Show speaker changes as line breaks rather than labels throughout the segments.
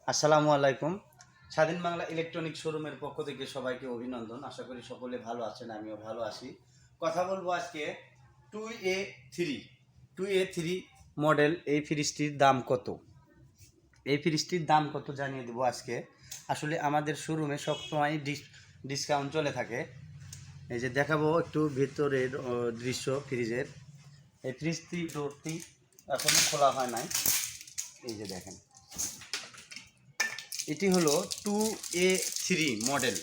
আসসালামু আলাইকুম। স্বাধীন বাংলা ইলেকট্রনিক শোরুমের পক্ষ থেকে সবাইকে অভিনন্দন। আশা করি সকলে ভালো আছেন, আমিও ভালো আছি। কথা বলবো আজকে 2A3 2A3 মডেল এই ফ্রিজটির দাম কত। এই ফ্রিজটির দাম কত জানিয়ে দেবো আজকে। আসলে আমাদের শোরুমে সবসময় ডিসকাউন্ট চলে থাকে। এই যে দেখাবো একটু ভেতরের দৃশ্য ফ্রিজের। এই ফ্রিজটি ডোরটি এখনও খোলা হয় নাই। এই যে দেখেন, এটি হলো 2A3 মডেল।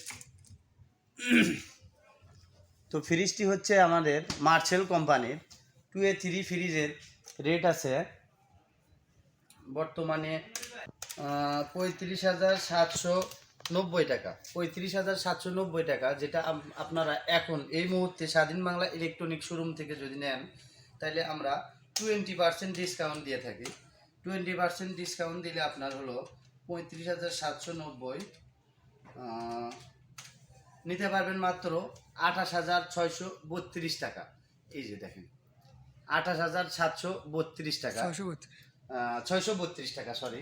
তো ফ্রিজটি হচ্ছে আমাদের মার্সেল কোম্পানির 2A3 ফ্রিজের রেট আছে বর্তমানে 35,790 টাকা। 35,790 টাকা, যেটা আপনারা এখন এই মুহূর্তে স্বাধীন বাংলা ইলেকট্রনিক শোরুম থেকে যদি নেন তাহলে আমরা 20% ডিসকাউন্ট দিয়ে থাকি। 20% ডিসকাউন্ট দিলে আপনার হলো 35,790 নিতে পারবেন মাত্র 28,632 টাকা। এই যে দেখেন, 28,732 টাকা, 632 টাকা, সরি,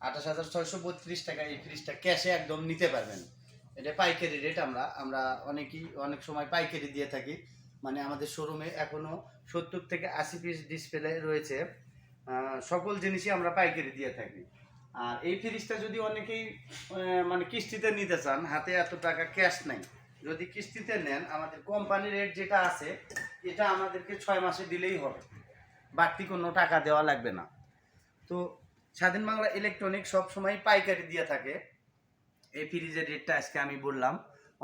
28,632 টাকা এই ফ্রিজটা ক্যাশে একদম নিতে পারবেন। এটা পাইকারি রেট। আমরা অনেক সময় পাইকারি দিয়ে থাকি। মানে আমাদের শোরুমে এখনও 70 থেকে 80 পিস ডিসপ্লে রয়েছে। সকল জিনিসই আমরা পাইকারি দিয়ে থাকি। আর এই ফ্রিজটা যদি অনেকেই মানে কিস্তিতে নিতে চান, হাতে এত টাকা ক্যাশ নাই, যদি কিস্তিতে নেন আমাদের কোম্পানি রেট যেটা আছে এটা আমাদেরকে 6 মাসে দিলেই হবে, বাড়তি কোনো টাকা দেওয়া লাগবে না। তো স্বাধীন বাংলা ইলেকট্রনিক সবসময় পাইকারি দিয়ে থাকে। এই ফ্রিজের রেটটা আজকে আমি বললাম,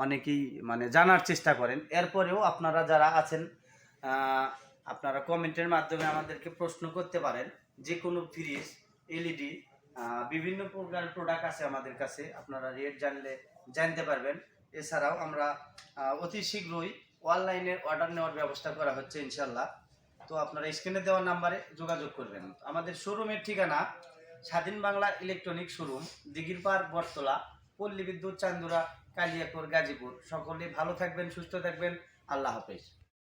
অনেকেই মানে জানার চেষ্টা করেন। এরপরেও আপনারা যারা আছেন আপনারা কমেন্টের মাধ্যমে আমাদেরকে প্রশ্ন করতে পারেন। যে কোনো ফ্রিজ, এলইডি, বিভিন্ন প্রকার প্রোডাক্ট আছে আমাদের কাছে, আপনারা রেট জানতে পারবেন। এছাড়াও আমরা অতি শীঘ্রই অনলাইনে অর্ডার নেওয়ার ব্যবস্থা করা হচ্ছে ইনশাল্লাহ। তো আপনারা স্ক্রিনে দেওয়া নাম্বারে যোগাযোগ করবেন। আমাদের শোরুমের ঠিকানা স্বাধীন বাংলা ইলেকট্রনিক শোরুম, দিঘিরপাড়, বটতলা, পল্লী বিদ্যুৎ, চান্দুরা, কালিয়াকৈর, গাজীপুর। সকলে ভালো থাকবেন, সুস্থ থাকবেন। আল্লাহ হাফেজ।